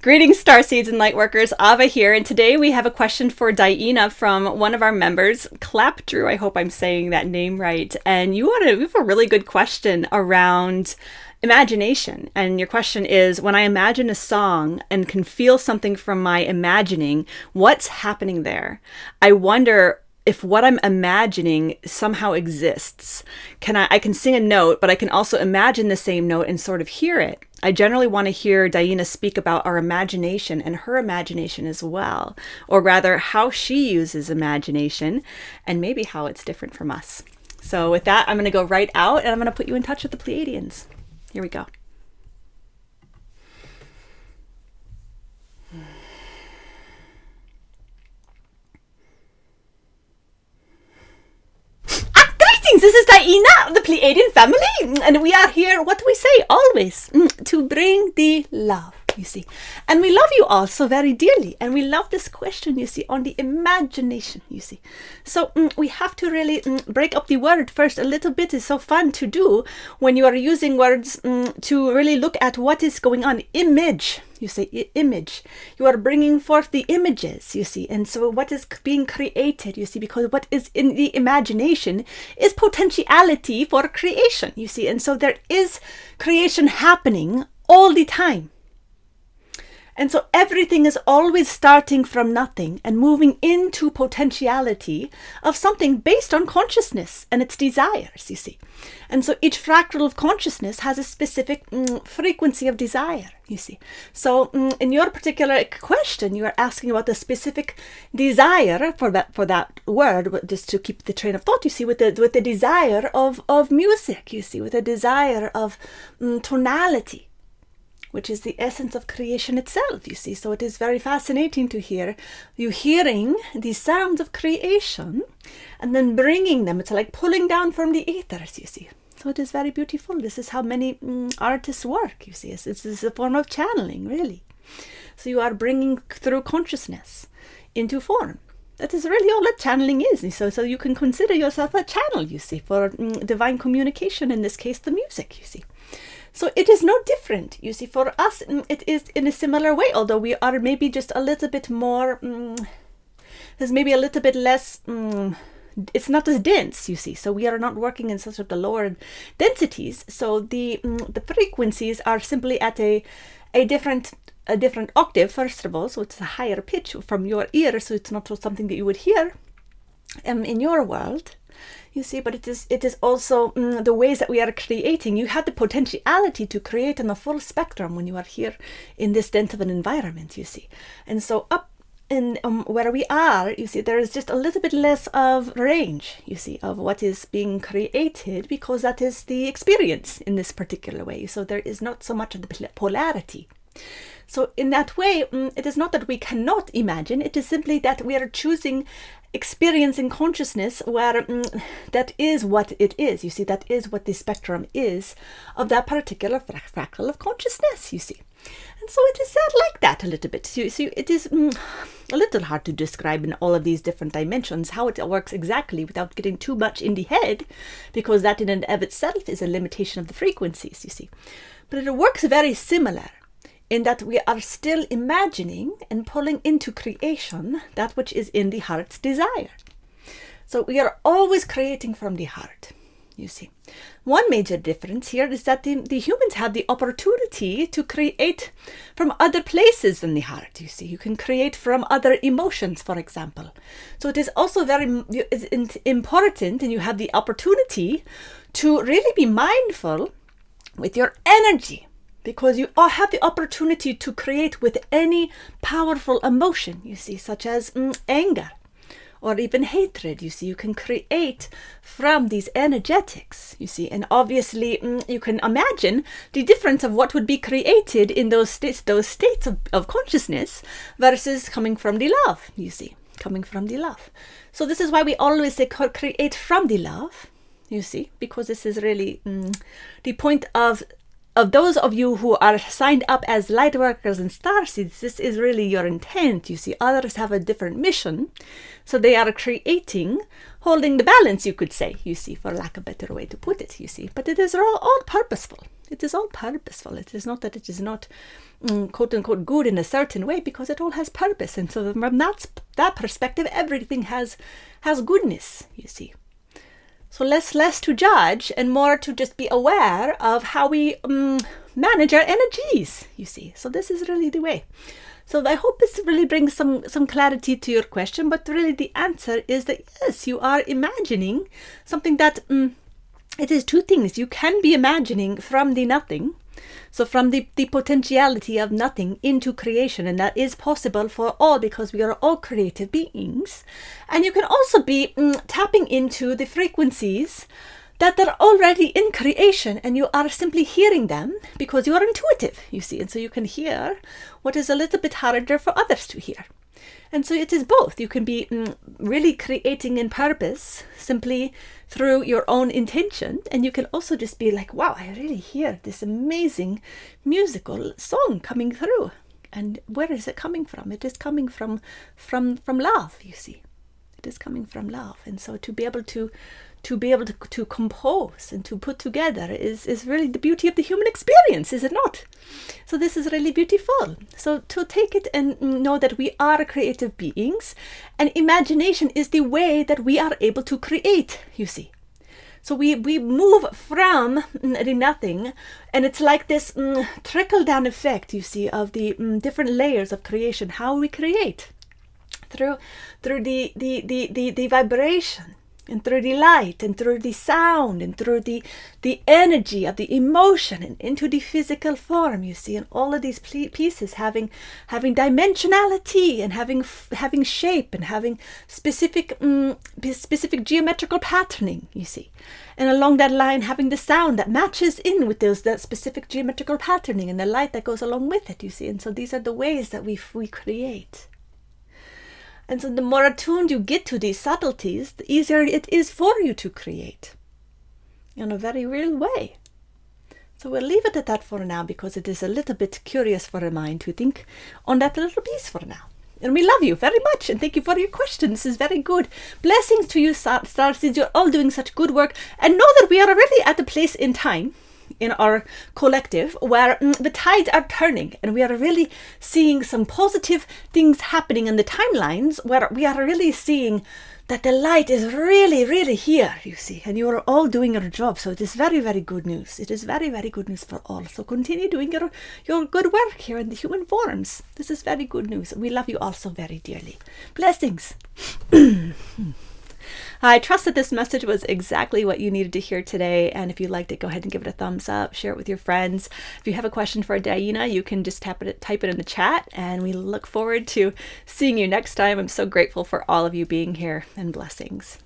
Greetings, starseeds and lightworkers. Ava here, and today we have a question for DiYeena from one of our members, Clapdrew. I hope I'm saying that name right. And you have a really good question around imagination. And your question is, when I imagine a song and can feel something from my imagining, what's happening there? I wonder if what I'm imagining somehow exists. I can sing a note, but I can also imagine the same note and sort of hear it. I generally want to hear DiYeena speak about our imagination and her imagination as well, or rather how she uses imagination and maybe how it's different from us. So with that, I'm going to go right out and I'm going to put you in touch with the Pleiadians. Here we go. This is DiYeena of the Pleiadian Family, and we are here, what do we say, always, to bring the love, you see. And we love you all so very dearly, and we love this question, you see, on the imagination, you see. So we have to really break up the word first a little bit. It's so fun to do when you are using words to really look at what is going on. Image. You say image. You are bringing forth the images, you see. And so what is being created, you see, because what is in the imagination is potentiality for creation, you see. And so there is creation happening all the time. And so everything is always starting from nothing and moving into potentiality of something based on consciousness and its desires, you see. And so each fractal of consciousness has a specific frequency of desire, you see. So in your particular question, you are asking about the specific desire for that word, just to keep the train of thought, you see, with the desire of music, you see, with the desire of tonality, which is the essence of creation itself, you see. So it is very fascinating to hear you hearing the sounds of creation and then bringing them. It's like pulling down from the ethers, you see. So it is very beautiful. This is how many artists work, you see. It's a form of channeling, really. So you are bringing through consciousness into form. That is really all that channeling is. So you can consider yourself a channel, you see, for divine communication, in this case, the music, you see. So it is no different, you see. For us, it is in a similar way, although we are maybe just a little bit more, there's maybe a little bit less, it's not as dense, you see. So we are not working in such of the lower densities. So the frequencies are simply at a different octave, first of all. So it's a higher pitch from your ear. So it's not something that you would hear in your world, you see, but it is also the ways that we are creating. You have the potentiality to create in the full spectrum when you are here in this dense of an environment, you see. And so up in where we are, you see, there is just a little bit less of range, you see, of what is being created, because that is the experience in this particular way. So there is not so much of the polarity. So in that way, it is not that we cannot imagine, it is simply that we are choosing experience in consciousness where that is what it is, you see. That is what the spectrum is of that particular fractal of consciousness, you see. And so it is like that a little bit. So it is a little hard to describe in all of these different dimensions how it works exactly without getting too much in the head, because that in and of itself is a limitation of the frequencies, you see. But it works very similar in that we are still imagining and pulling into creation that which is in the heart's desire. So we are always creating from the heart, you see. One major difference here is that the humans have the opportunity to create from other places than the heart, you see. You can create from other emotions, for example. So it is also very important, and you have the opportunity to really be mindful with your energy, because you all have the opportunity to create with any powerful emotion, you see, such as anger or even hatred, you see. You can create from these energetics, you see. And obviously you can imagine the difference of what would be created in those states of consciousness versus coming from the love, you see, coming from the love. So this is why we always say create from the love, you see, because this is really the point of of those of you who are signed up as lightworkers and starseeds, this is really your intent. You see, others have a different mission. So they are creating, holding the balance, you could say, you see, for lack of a better way to put it, you see. But it is all purposeful. It is all purposeful. It is not that it is not quote unquote good in a certain way, because it all has purpose. And so from that perspective, everything has goodness, you see. So less to judge and more to just be aware of how we manage our energies, you see. So this is really the way. So I hope this really brings some clarity to your question, but really the answer is that yes, you are imagining something that it is two things. You can be imagining from the nothing, so from the potentiality of nothing into creation, and that is possible for all because we are all creative beings. And you can also be tapping into the frequencies that are already in creation, and you are simply hearing them because you are intuitive, you see, and so you can hear what is a little bit harder for others to hear. And so it is both. You can be really creating in purpose simply through your own intention, and you can also just be like, wow, I really hear this amazing musical song coming through. And where is it coming from? It is coming from love, you see. It is coming from love. And so to be able to compose and to put together is really the beauty of the human experience, is it not? So this is really beautiful. So to take it and know that we are creative beings, and imagination is the way that we are able to create, you see. So we move from the nothing, and it's like this trickle-down effect, you see, of the different layers of creation, how we create through the vibration, and through the light, and through the sound, and through the energy of the emotion, and into the physical form, you see, and all of these pieces having dimensionality, and having shape, and having specific geometrical patterning, you see, and along that line having the sound that matches in with that specific geometrical patterning, and the light that goes along with it, you see. And so these are the ways that we create. And so the more attuned you get to these subtleties, the easier it is for you to create in a very real way. So we'll leave it at that for now, because it is a little bit curious for a mind to think on that little piece for now. And we love you very much, and thank you for your question. This is very good. Blessings to you, starseeds. You're all doing such good work. And know that we are already at a place in time in our collective where the tides are turning, and we are really seeing some positive things happening in the timelines, where we are really seeing that the light is really, really here, you see, and you are all doing your job. So it is very, very good news. It is very, very good news for all. So continue doing your good work here in the human forms. This is very good news. We love you all so very dearly. Blessings. I trust that this message was exactly what you needed to hear today. And if you liked it, go ahead and give it a thumbs up, share it with your friends. If you have a question for DiYeena, you can just type it in the chat, and we look forward to seeing you next time. I'm so grateful for all of you being here, and blessings.